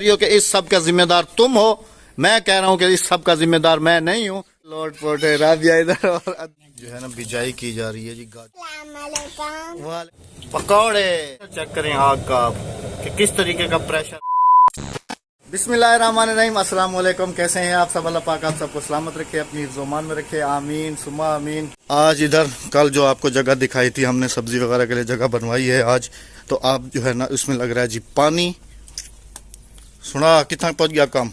रही हो कि इस सब का जिम्मेदार तुम हो। मैं कह रहा हूँ कि इस सब का जिम्मेदार मैं नहीं हूँ। लौट पोटे राबिया इधर और जो है ना बिजाई की जा रही है जी। पकौड़े चेक करें आग का आप कि किस तरीके का प्रेशर। बिस्मिल्लाहिर्रहमानिर्रहीम, अस्सलाम वालेकुम। कैसे हैं आप सब? अल्लाह पाक आप सबको सलामत रखे, अपनी हिफ्ज़-ओ-मान में रखे, आमीन सुम्मा आमीन। आज इधर कल जो आपको जगह दिखाई थी, हमने सब्जी वगैरह के लिए जगह बनवाई है आज। तो आप जो है ना इसमें लग रहा है जी पानी। सुना कितना पहुंच गया काम?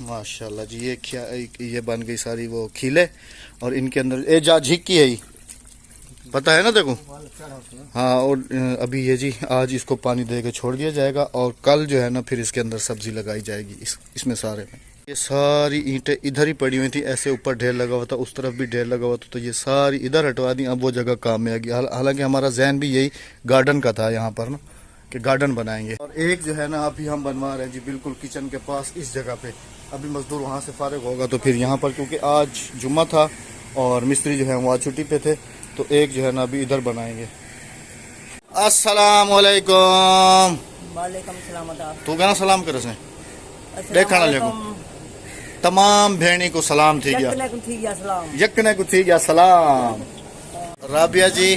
माशाल्लाह जी। ये बन गई सारी वो खीले और इनके अंदर ए जा झीक की है, पता है ना देखो। हाँ, और अभी ये जी आज इसको पानी दे के छोड़ दिया जाएगा और कल जो है ना फिर इसके अंदर सब्जी लगाई जाएगी। इसमें सारे में ये सारी ईंटें इधर ही पड़ी हुई थी, ऐसे ऊपर ढेर लगा हुआ था, उस तरफ भी ढेर लगा हुआ था, तो ये सारी इधर हटवा दी। अब वो जगह काम में आ गई। हालांकि हमारा जहन भी यही गार्डन का था यहाँ पर ना, कि गार्डन बनाएंगे। और एक जो है ना अभी हम बनवा रहे हैं जी बिल्कुल किचन के पास इस जगह पे। अभी मजदूर वहाँ से फारिग होगा तो फिर यहाँ पर, क्योंकि आज जुम्मा था और मिस्त्री जो है वो आज छुट्टी पे थे, तो एक जो है ना अभी इधर बनाएंगे। अस्सलाम वालेकुम। वालेकुम सलाम। तू कहना सलाम करे से देखा ना तमाम भेणी को सलाम थी गया, यकने को थी गया सलाम। राबिया जी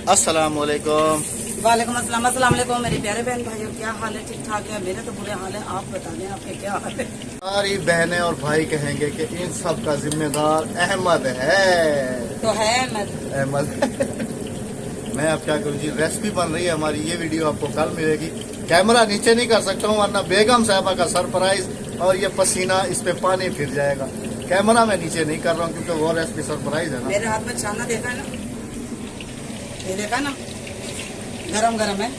अस्सलाम वालेकुम। वालेकुम अस्सलाम। अस्सलाम वालेकुम मेरे प्यारे बहन भाइयों, क्या हाल है? ठीक ठाक है? मेरे तो बुरे हाल है, आप बता दें आपके क्या हाल है? सारी बहनें और भाई कहेंगे कि इन सब का जिम्मेदार अहमद है। तो है अहमद। मैं अब क्या करूँ जी, रेसिपी बन रही है हमारी। ये वीडियो आपको कल मिलेगी। कैमरा नीचे नहीं कर सकता हूँ वरना बेगम साहबा का सरप्राइज और ये पसीना इस पे पानी फिर जाएगा। कैमरा मैं नीचे नहीं कर रहा हूँ क्योंकि वो रेसिपी सरप्राइज है ना। मेरे हाथ में छाना देखा है ना, ये देखा ना, गरम गरम है।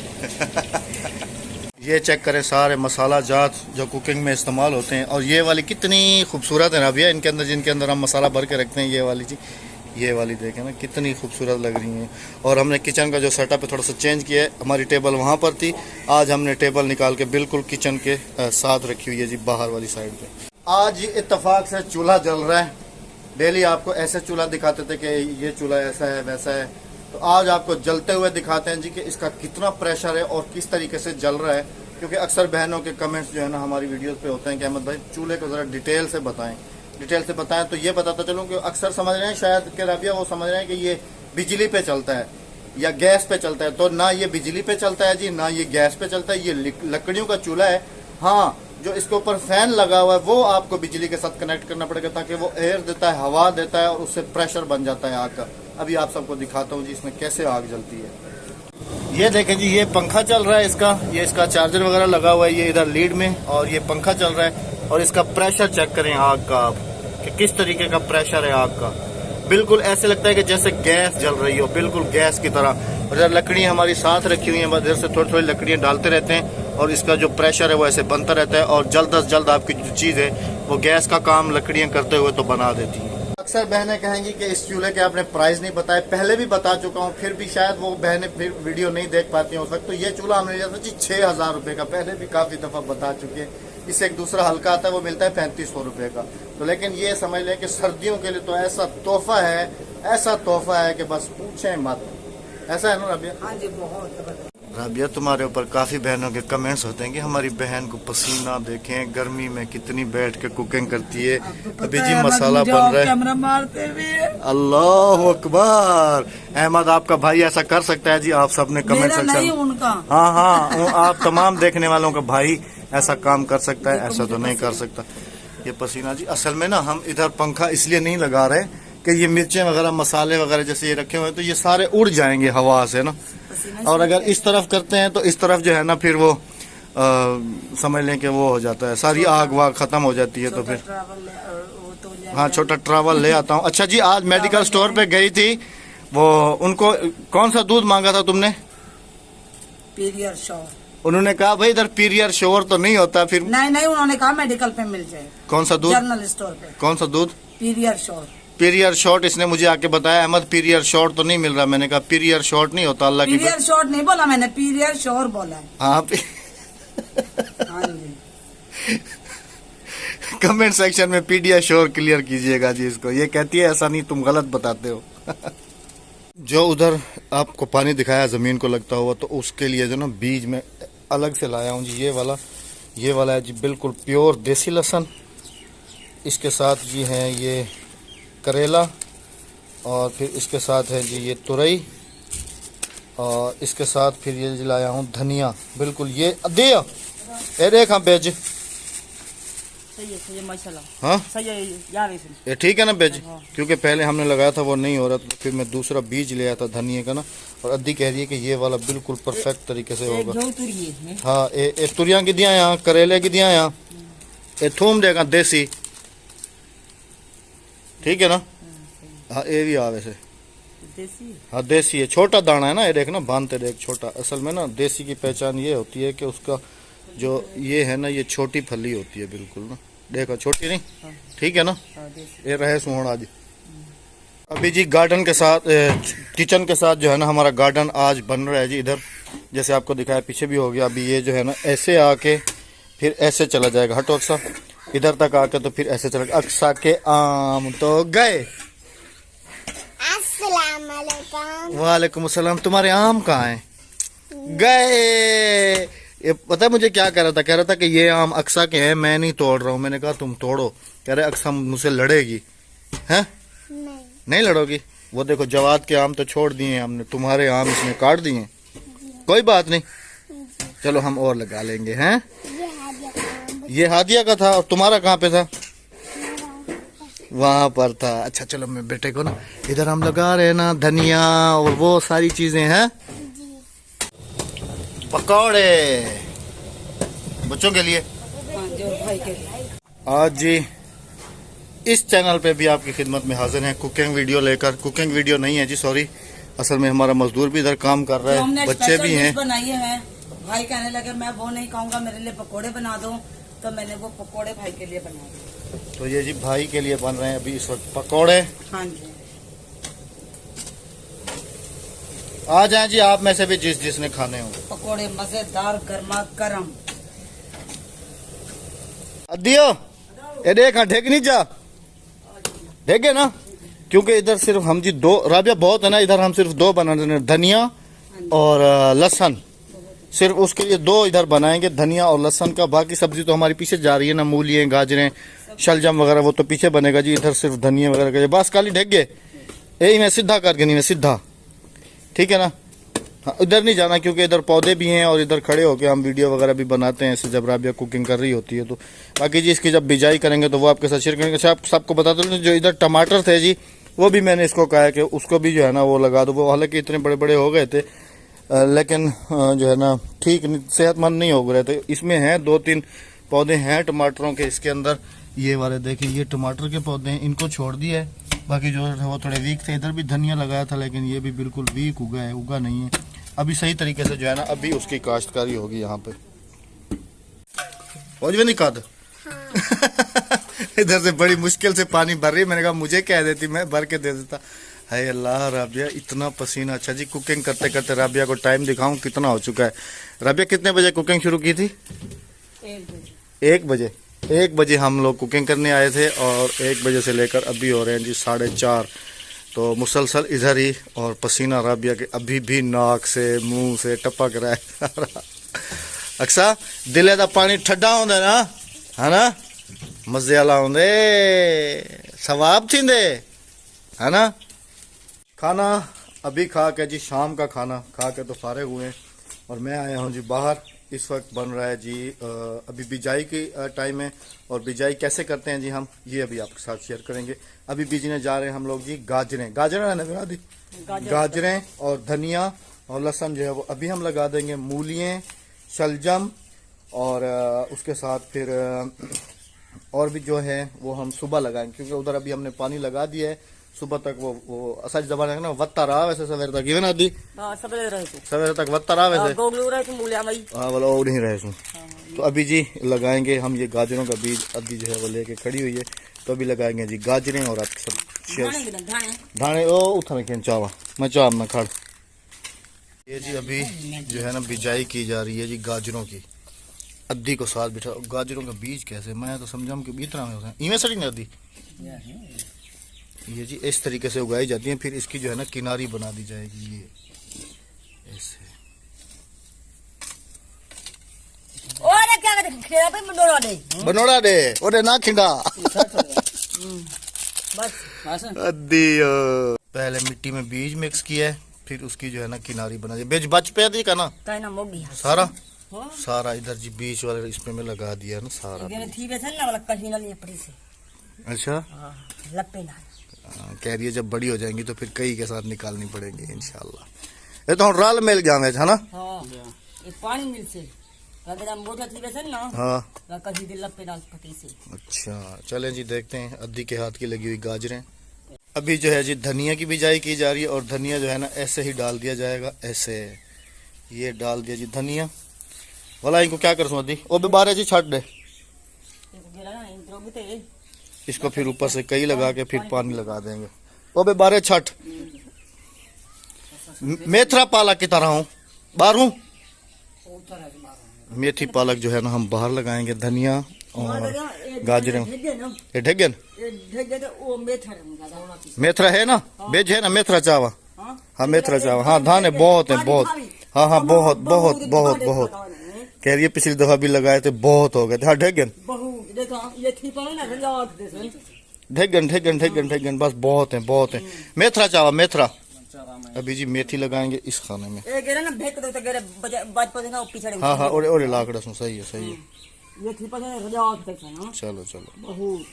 ये चेक करें सारे मसाला जात जो कुकिंग में इस्तेमाल होते हैं। और ये वाली कितनी खूबसूरत है राबिया, इनके अंदर जिनके अंदर हम मसाला भर के रखते हैं। ये वाली जी, ये वाली देखें ना कितनी खूबसूरत लग रही हैं। और हमने किचन का जो सेटअप है थोड़ा सा चेंज किया है। हमारी टेबल वहाँ पर थी, आज हमने टेबल निकाल के बिल्कुल किचन के साथ रखी हुई है जी, बाहर वाली साइड पे। आज इत्तेफाक से चूल्हा जल रहा है। डेली आपको ऐसे चूल्हा दिखाते थे कि ये चूल्हा ऐसा है वैसा है, तो आज आपको जलते हुए दिखाते हैं जी कि इसका कितना प्रेशर है और किस तरीके से जल रहा है। क्योंकि अक्सर बहनों के कमेंट्स जो है ना हमारी वीडियोस पे होते हैं कि अहमद भाई चूल्हे को ज़रा डिटेल से बताएं। तो ये बताता चलूँ कि अक्सर समझ रहे हैं शायद कि राबिया वो समझ रहे हैं कि ये बिजली पे चलता है या गैस पे चलता है। तो ना ये बिजली पे चलता है जी, ना ये गैस पे चलता है। ये लकड़ियों का चूल्हा है। हाँ, जो इसके ऊपर फैन लगा हुआ है वो आपको बिजली के साथ कनेक्ट करना पड़ेगा ताकि वो एयर देता है, हवा देता है और उससे प्रेशर बन जाता है आग का। अभी आप सबको दिखाता हूँ जी इसमें कैसे आग जलती है। ये देखें जी, ये पंखा चल रहा है इसका, ये इसका चार्जर वगैरह लगा हुआ है ये इधर लीड में, और ये पंखा चल रहा है। और इसका प्रेशर चेक करें आग का आप कि किस तरीके का प्रेशर है आग का। बिल्कुल ऐसे लगता है कि जैसे गैस जल रही हो, बिल्कुल गैस की तरह। और इधर लकड़ियाँ हमारी साथ रखी हुई हैं, बस इधर से थोड़ी थोड़ी लकड़ियाँ डालते रहते हैं और इसका जो प्रेशर है वो ऐसे बनता रहता है। और जल्द अज जल्द आपकी जो चीज़ है वो गैस का काम लकड़ियाँ करते हुए तो बना देती हैं। अक्सर बहनें कहेंगी कि इस चूल्हे के आपने प्राइस नहीं बताए। पहले भी बता चुका हूँ, फिर भी शायद वो बहनें फिर वीडियो नहीं देख पाती हैं उस वक्त। तो ये चूल्हा हमने लिया था जी 6,000 रुपये का, पहले भी काफ़ी दफ़ा बता चुके हैं। इससे एक दूसरा हल्का आता है वो मिलता है 3500 रुपये का। तो लेकिन ये समझ लें कि सर्दियों के लिए तो ऐसा तोहफा है कि बस पूछें मत। ऐसा है ना राबिया? हाँ जी, बहुत। राबिया, तुम्हारे ऊपर काफी बहनों के कमेंट्स होते हैं कि हमारी बहन को पसीना देखें, गर्मी में कितनी बैठ के कुकिंग करती है। अभी जी मसाला बन रहा है, कैमरा मारते भी। अल्लाह अकबर। अहमद आपका भाई ऐसा कर सकता है जी, आप सबने कमेंट सेक्शन, उनका। हाँ, आप तमाम देखने वालों का भाई ऐसा काम कर सकता है, ऐसा तो नहीं कर सकता। ये पसीना जी, असल में ना हम इधर पंखा इसलिए नहीं लगा रहे कि ये मिर्चें वगैरह मसाले वगैरह जैसे ये रखे हुए हैं तो ये सारे उड़ जाएंगे हवा से ना। और अगर इस तरफ करते हैं तो इस तरफ जो है ना फिर वो समझ लें कि वो हो जाता है, सारी आग वाग खत्म हो जाती है। तो फिर हाँ, छोटा ट्रैवल ले आता हूँ। अच्छा जी, आज मेडिकल स्टोर पे गई थी, वो उनको कौन सा दूध मांगा था तुमने? Period sure. उन्होंने कहा भाई इधर पीरियड श्योर तो नहीं होता। फिर नहीं, उन्होंने कहा मेडिकल पे मिल जाए। कौन सा दूध? जनरल स्टोर पे। कौन सा दूध? Period sure. पीरियड शॉर्ट इसने मुझे आके बताया, अहमद पीरियड शॉर्ट तो नहीं मिल रहा। मैंने कहा पीरियड शॉर्ट नहीं होता, अल्लाह की। पीरियड शॉर्ट नहीं बोला मैंने, पीरियड श्योर बोला है। हाँ, हाँ जी। कमेंट सेक्शन में पीडिया श्योर क्लियर कीजिएगा जी इसको। ये कहती है ऐसा नहीं, तुम गलत बताते हो। जो उधर आपको पानी दिखाया जमीन को लगता हुआ, तो उसके लिए जो ना बीज में अलग से लाया हूँ जी, ये वाला ये वाला है जी बिल्कुल प्योर देसी लहसुन। इसके साथ जी है ये करेला, और फिर इसके साथ है जी ये तुरई, और इसके साथ फिर ये जी लाया हूँ धनिया। बिल्कुल ये दिया ए देख हाँ बेज, सही है माशाल्लाह। हाँ सही है यार, ये ठीक है ना बेज, हाँ। क्योंकि पहले हमने लगाया था वो नहीं हो रहा, तो फिर मैं दूसरा बीज ले आया था धनिया का ना, और अद्दी कह रही है कि ये वाला बिल्कुल परफेक्ट तरीके से होगा। हाँ ये तुरिया की दिया यहाँ, करेले की दिया यहाँ, ये थूम देगा देसी, ठीक है ना। हाँ ये भी आ वैसे देसी, हाँ देसी है, छोटा दाना है ना, ये देख ना बांधते देख छोटा। असल में ना देसी की पहचान ये होती है कि उसका जो ये है ना ये छोटी फली होती है बिल्कुल ना, देखो छोटी नहीं, ठीक है ना। ये रहे सुहण आज। अभी जी गार्डन के साथ किचन के साथ जो है ना हमारा गार्डन आज बन रहा है जी। इधर जैसे आपको दिखाया पीछे भी हो गया। अभी ये जो है ना ऐसे आके फिर ऐसे चला जाएगा, हटो अक्सा, इधर तक आके तो फिर ऐसे चला। अक्सा के आम तो गए। अस्सलाम वालेकुम। वालेकुम अस्सलाम। तुम्हारे आम कहाँ हैं? गए। ये पता है मुझे क्या कह रहा था? कह रहा था कि ये आम अक्सा के हैं, मैं नहीं तोड़ रहा हूँ। मैंने कहा तुम तोड़ो। कह रहे अक्सा मुझसे लड़ेगी। हैं? नहीं लड़ोगी? वो देखो जवाद के आम तो छोड़ दिए हैं हमने, तुम्हारे आम इसमें काट दिए। कोई बात नहीं, चलो हम और लगा लेंगे। हैं? ये हादिया का था, और तुम्हारा कहाँ पे था? वहां पर था। अच्छा चलो मैं बेटे को ना इधर हम लगा रहे हैं ना धनिया और वो सारी चीजें हैं। पकौड़े बच्चों के लिए, हाँ, जो भाई के लिए। आज जी इस चैनल पे भी आपकी खिदमत में हाजिर हैं कुकिंग वीडियो लेकर। कुकिंग वीडियो नहीं है जी, सॉरी, असल में हमारा मजदूर भी इधर काम कर रहा है, बच्चे भी हैं। बनाई है, भाई कहने लगे मैं वो नहीं खाऊंगा, मेरे लिए पकोड़े बना दो, तो मैंने वो पकोड़े भाई के लिए बना दिए। तो ये जी भाई के लिए बन रहे हैं अभी इस वक्त पकौड़े। हाँ जी, आ जाए जी आप में से भी जिसने खाने हो। पकोड़े मजेदार गर्मा गर्म। दियो ये देख हाँ ढेक नहीं जा, देखे ना, क्योंकि इधर सिर्फ हम जी दो, राबिया बहुत है ना, इधर हम सिर्फ दो बना रहे हैं, धनिया और लहसुन। सिर्फ उसके लिए दो इधर बनाएंगे, धनिया और लहसुन का। बाकी सब्जी तो हमारी पीछे जा रही है ना, मूलियाँ, गाजरें, शलजम वगैरह, वो तो पीछे बनेगा जी। इधर सिर्फ धनिया वगैरह का बस खाली ढेक गए। यही मैं सीधा करके नहीं, मैं सीधा, ठीक है ना। हाँ इधर नहीं जाना, क्योंकि इधर पौधे भी हैं और इधर खड़े होके हम वीडियो वगैरह भी बनाते हैं ऐसे जब राबिया कुकिंग कर रही होती है। तो बाकी जी इसकी जब बिजाई करेंगे तो वो आपके साथ शेयर करेंगे। अच्छा सबको बता दो, जो इधर टमाटर थे जी वो भी मैंने इसको कहा है कि उसको भी जो है ना वो लगा दो। वो हालांकि इतने बड़े बड़े हो गए थे, लेकिन जो है ना ठीक सेहतमंद नहीं हो रहे थे। इसमें हैं 2-3 पौधे हैं टमाटरों के इसके अंदर। ये वाले देखिए, ये टमाटर के पौधे हैं, इनको छोड़ दिया है। बाकी जो है वो थोड़े वीक थे। इधर भी धनिया लगाया था, लेकिन ये भी बिल्कुल वीक उगा है, उगा नहीं है अभी सही तरीके से। जो है ना अभी उसकी काश्तकारी होगी यहाँ पे। और भी नहीं काद इधर से बड़ी मुश्किल से पानी भर रही है। मैंने कहा मुझे कह देती, मैं भर के दे देता। है अल्लाह, राबिया इतना पसीना। अच्छा जी कुकिंग करते करते राबिया को टाइम दिखाऊं कितना हो चुका है। राबिया कितने बजे कुकिंग शुरू की थी? 1 बजे। 1 बजे हम लोग कुकिंग करने आए थे, और 1 बजे से लेकर अभी हो रहे हैं जी 4:30। तो मुसलसल इधर ही, और पसीना राबिया के अभी भी नाक से मुंह से टपक रहा है। अक्सा दिले दा पानी ठंडा होंदा ना, है ना, मजे वाला होंदे, सवाब थींदे, है ना। खाना अभी खा के जी, शाम का खाना खा के तो फारिग हुए हैं, और मैं आया हूँ जी बाहर। इस वक्त बन रहा है जी अभी बिजाई की टाइम है, और बिजाई कैसे करते हैं जी हम, ये अभी आपके साथ शेयर करेंगे। अभी बीजने जा रहे हैं हम लोग जी गाजरें। गाजरें और धनिया और लहसुन जो है वो अभी हम लगा देंगे। मूलियाँ, शलजम, और उसके साथ फिर और भी जो है वो हम सुबह लगाएंगे, क्योंकि उधर अभी हमने पानी लगा दिया है। सुबह तक वो असल जबान है ना वत्ता रहा वैसे सवेरे तक, इवन आदि सवेरे तक वत्ता रहा वैसे। हाँ बोला और नहीं रहे सु। तो अभी जी लगाएंगे हम ये गाजरों का बीज। अभी जो है वो लेके खड़ी हुई है, तो अभी लगाएंगे जी गाजरें और आप सब धाने। ओ उठा के चावा मैं चाव में खड़। ये जी अभी जो है ना बिजाई की जा रही है जी गाजरों की। अद्दी को साथ बिठा। गाजरों का बीज कैसे, मैं तो समझा कि बीज तरह में होता है, इवें सड़ी नहीं अद्दी। ये जी इस तरीके से उगाई जाती हैं, फिर इसकी जो है ना किनारी बना दी जाएगी। ये ऐसे। और क्या खेड़ा पे बनोड़ा दे बनोड़ा दे ओरे ना खिंडा बस बस अद्दी पहले मिट्टी में बीज मिक्स किया है, फिर उसकी जो है ना किनारी बना दी। बीज बच पे दी का ना काई ना मोगी सारा हो सारा इधर जी बीज वाले इसमें में लगा दिया ना सारा ये बीज। थी वैसे ना वाला कहीं ना लिए पड़ी से अच्छा हां लपे ना कह रही है जब बड़ी हो जाएंगी तो फिर कई के साथ निकालनी पड़ेगी इंशाल्लाह। ये तो राल मिल गया है ना। हां ये पानी मिल से अगर हम मोटा थी वैसे ना हाँ कहीं दिल लपे डाल पटी से। अच्छा चलें जी देखते हैं अद्दी के हाथ की लगी हुई गाजरें। अभी जो है जी धनिया की बिजाई की जा रही है और धनिया जो है ना ऐसे ही डाल दिया जाएगा, ऐसे ये डाल दिया जी धनिया वाला। इनको क्या कर अद्दी ओ भी बारह जी छट दे इसको, फिर ऊपर से कई लगा के फिर पानी लगा देंगे। ओ बे बारह छठ मेथरा पालक की तरह हूँ बाहर हूँ। मेथी पालक जो है ना हम बाहर लगाएंगे, धनिया और गाजरें। ये ढेगन मेथरा है ना, बेज है ना मेथरा चावा। हाँ मेथरा चावा, हाँ धान है बहुत है बहुत। हाँ हाँ बहुत बहुत बहुत बहुत कह रही है पिछली दफा भी लगाए थे बहुत हो गए थे। हाँ ढेगन ढेगन ढेगन ढेगन ढेगन बस बहुत है बहुत है। मेथरा चावा मेथरा। अभी जी मेथी लगाएंगे इस खाने में। हाँ हाँ और लाकड़ा सुन सही है सही है। चलो चलो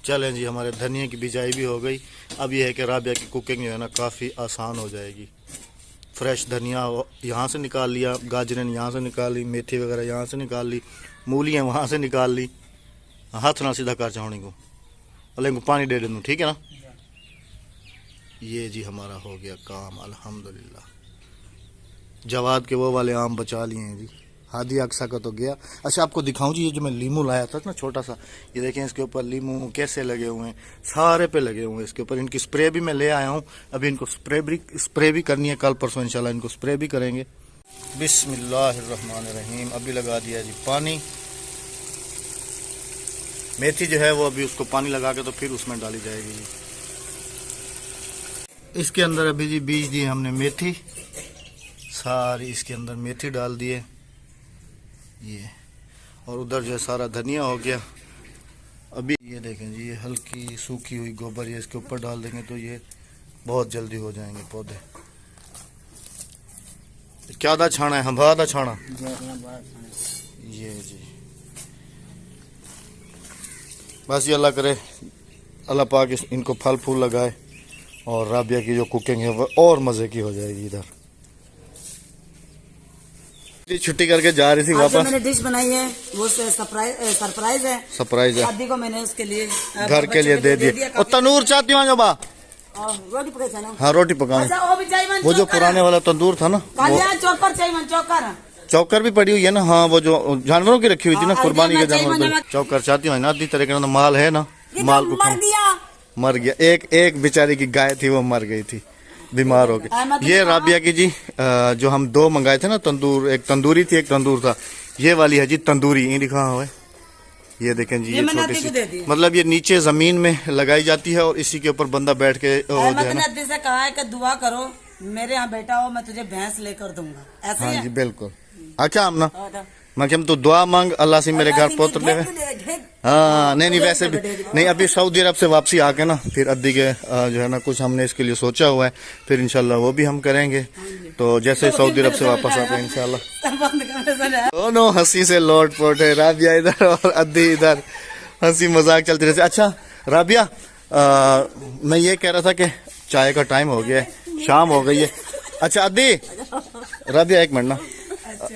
चलें जी हमारे धनिया की बिजाई भी हो गई। अब यह है कि राबिया की कुकिंग जो है ना काफ़ी आसान हो जाएगी। फ्रेश धनिया यहाँ से निकाल लिया, गाजरें यहाँ से निकाल ली, मेथी वगैरह यहाँ से निकाल ली, मूलियाँ वहाँ से निकाल ली। हाथ ना सीधा कर चाहने को अल्लाह को पानी दे दूँ ठीक है ना। ये जी हमारा हो गया काम अल्हम्दुलिल्लाह। जवाद के वो वाले आम बचा लिए हैं जी। हादी अक्सा का तो गया। अच्छा आपको दिखाऊं जी ये जो मैं लीमू लाया था ना छोटा सा, ये देखें इसके ऊपर लीमू कैसे लगे हुए हैं, सारे पे लगे हुए हैं इसके ऊपर। इनकी स्प्रे भी मैं ले आया हूँ, अभी इनको स्प्रे भी करनी है, कल परसों इंशाल्लाह इनको स्प्रे भी करेंगे। बिस्मिल्लाहिर्रहमानिर्रहीम। अभी लगा दिया जी पानी। मेथी जो है वो अभी उसको पानी लगा के तो फिर उसमें डाली जाएगी जी। इसके अंदर अभी जी बीज दिए हमने मेथी, सारी इसके अंदर मेथी डाल दिए ये, और उधर जो है सारा धनिया हो गया। अभी ये देखें जी ये हल्की सूखी हुई गोबर ये इसके ऊपर डाल देंगे तो ये बहुत जल्दी हो जाएंगे पौधे। क्या दा छाना है, हम्भा दा छाना ये जी। बस ये अल्लाह करे अल्लाह पाक इनको फल फूल लगाए और राबिया की जो कुकिंग है वो और मज़े की हो जाएगी। इधर छुट्टी करके जा रही थी वापस। मैंने डिश बनाई है वो सरप्राइज है। सरप्राइज है शादी को मैंने उसके लिए घर के लिए दे दिए। और तंदूर चाहती हूँ जब रोटी पकाई ना। हाँ रोटी पकाने वो जो पुराने वाला तंदूर था ना चौकर भी पड़ी हुई है ना। हाँ वो जो जानवरों की रखी हुई थी ना कुर्बानी के जानवर चौकर चाहती हूँ ना। आधी तरह का माल है ना, माल को मर गया। एक बेचारी की गाय थी वो मर गई थी, बीमार हो गई। ये राबिया की जी जो हम दो मंगाए थे ना तंदूर, एक तंदूरी थी एक तंदूर था। ये वाली है जी तंदूरी, ये लिखा हुआ है ये देखें जी। ये छोटी सी मतलब ये नीचे जमीन में लगाई जाती है और इसी के ऊपर बंदा बैठ के से कहा है कि दुआ करो मेरे यहाँ बेटा हो मैं तुझे भैंस लेकर दूंगा ऐसे। हाँ जी बिल्कुल। अच्छा हम ना मैं तो दुआ मांग अल्लाह से मेरे घर पुत्र ले। हाँ नहीं वैसे भी नहीं। अभी सऊदी अरब से वापसी आके ना फिर अद्दी के जो है ना कुछ हमने इसके लिए सोचा हुआ है, फिर इंशाल्लाह वो भी हम करेंगे। तो जैसे सऊदी अरब से वापस आते हैं इंशाल्लाह। दोनों हंसी से लौट पोट है, राबिया इधर और अद्दी इधर, हंसी मजाक चलती रहती। अच्छा राबिया मैं ये कह रहा था कि चाय का टाइम हो गया है, शाम हो गई है। अच्छा अद्दी राबिया एक मिनट ना,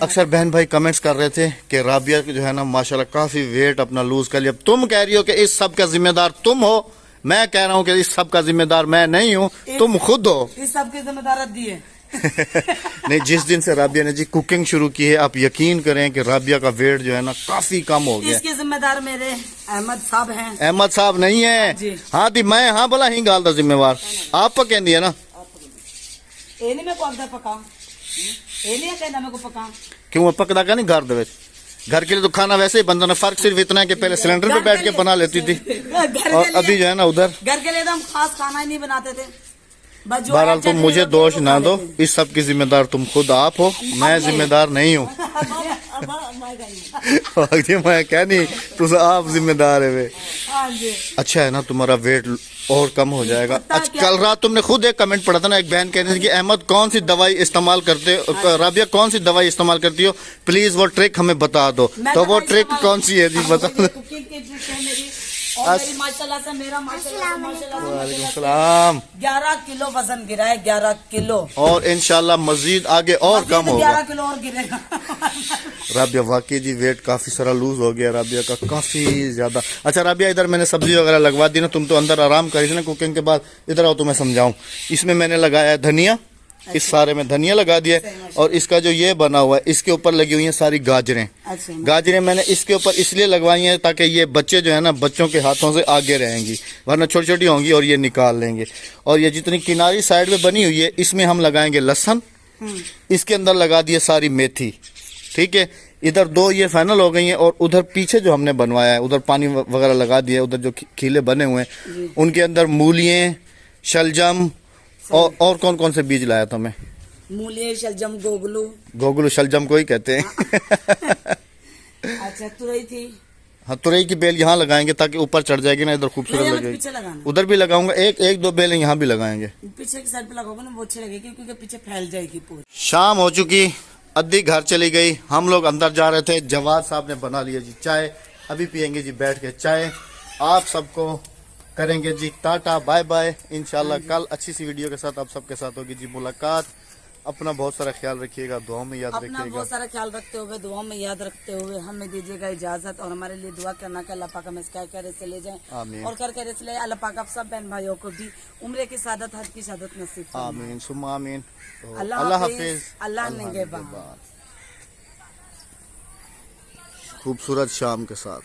अक्सर बहन भाई कमेंट्स कर रहे थे कि राबिया जो है ना माशाल्लाह काफी वेट अपना लूज कर लिया। तुम कह रही हो कि इस सब का जिम्मेदार तुम हो, मैं कह रहा हूँ कि इस सब का जिम्मेदार मैं नहीं हूँ, तुम खुद हो। इस सब की जिम्मेदार अद्दी है। नहीं जिस दिन से राबिया ने जी कुकिंग शुरू की है आप यकीन करें कि राबिया का वेट जो है ना काफी कम हो गया। इसके जिम्मेदार मेरे अहमद साहब हैं। अहमद साहब नहीं है हाँ दी मैं हाँ बोला ही गाल था जिम्मेवार आप पर कहती है ना। क्यों पकड़ा का नहीं घर दे घर के लिए तो खाना वैसे ही बनता ना, फर्क सिर्फ इतना है कि पहले सिलेंडर पे बैठ के बना लेती थी और अभी जो है ना उधर घर के लिए तो हम खास खाना ही नहीं बनाते थे। बस जो बहरहाल है तुम चटनी मुझे रोटी दोष वो ना खा दो, लेते हैं। इस सब की जिम्मेदार तुम खुद आप हो, मैं जिम्मेदार नहीं हूँ। जी मैं क्या नहीं, तुझे आप जिम्मेदार है वे। हाँ जी। अच्छा है ना, तुम्हारा वेट और कम हो जाएगा। पता अच्छा, क्या? कल रात तुमने खुद एक कमेंट पढ़ा था ना, एक बहन कहती थी कि अहमद कौन सी दवाई इस्तेमाल करते हो, राबिया कौन सी दवाई इस्तेमाल करती हो, प्लीज वो ट्रिक हमें बता दो। मैं तो वो दवाई ट्रिक इस्तेमाल- कौन सी है जी, बता दो। कुकिंग की ट्रिक है मेरी, और मेरी माशाल्लाह से मेरा माशाल्लाह से सलाम। 11 किलो वजन गिरा है, 11 किलो। और इंशाल्लाह मजीद आगे और कम होगा। 11 किलो और गिरेगा। राबिया वाकई जी वेट काफी सारा लूज हो गया राबिया का, काफी ज्यादा। अच्छा राबिया, इधर मैंने सब्जी वगैरह लगवा दी ना, तुम तो अंदर आराम करी थी ना कुकिंग के बाद, इधर आओ तुम्हें समझाऊं। इसमें मैंने लगाया है धनिया, इस सारे में धनिया लगा दिया है, और इसका जो ये बना हुआ है इसके ऊपर लगी हुई है सारी गाजरें। अच्छा। गाजरें मैंने इसके ऊपर इसलिए लगवाई हैं ताकि ये बच्चे जो है ना, बच्चों के हाथों से आगे रहेंगी, वरना छोटी छोटी होंगी और ये निकाल लेंगे। और ये जितनी किनारी साइड में बनी हुई है इसमें हम लगाएंगे लहसुन, इसके अंदर लगा दिए सारी मेथी, ठीक है। इधर दो ये फाइनल हो गई हैं, और उधर पीछे जो हमने बनवाया है उधर पानी वगैरह लगा दिया, उधर जो खीले बने हुए हैं उनके अंदर मूलियाँ, शलजम, और कौन कौन से बीज लाया था मैं? मूली, शलजम, गोगलू। गोगलू शलजम को ही कहते हैं। अच्छा, तुरई थी। हाँ, तुरई की बेल यहाँ लगाएंगे ताकि ऊपर चढ़ जाएगी ना, इधर खूबसूरत नहीं, लगेगी। पीछे लगाना। उधर भी लगाऊंगा, एक दो बेल यहाँ भी लगाएंगे। पीछे की साइड पे लगाओगे ना वो अच्छी लगेगी, क्योंकि पीछे फैल जाएगी पूरी। शाम हो चुकी, अद्दी घर चली गई, हम लोग अंदर जा रहे थे। जवाद साहब ने बना लिया जी चाय, अभी पियेंगे जी बैठ के चाय। आप सबको करेंगे जी टाटा बाय बाय। इंशाल्लाह कल अच्छी सी वीडियो के साथ आप सबके साथ होगी जी मुलाकात। अपना बहुत सारा ख्याल रखिएगा, दुआ में याद अपना रखिएगा। बहुत सारा ख्याल रखते हुए, दुआ में याद रखते हुए हमें दीजिएगा इजाजत, और हमारे लिए दुआ करना कि अल्लाह पाक हमें इसका करे से ले जाए, आमीन। और कर करे से ले अल्लाह पाक आप सब बहन भाइयों को भी उम्र की सादत, हज की सादत नसीब फरमाए। आमीन सुम्मा आमीन। तो अल्लाह हाफिज, हाफिज, अल्लाह निगहबान। खूबसूरत शाम के साथ।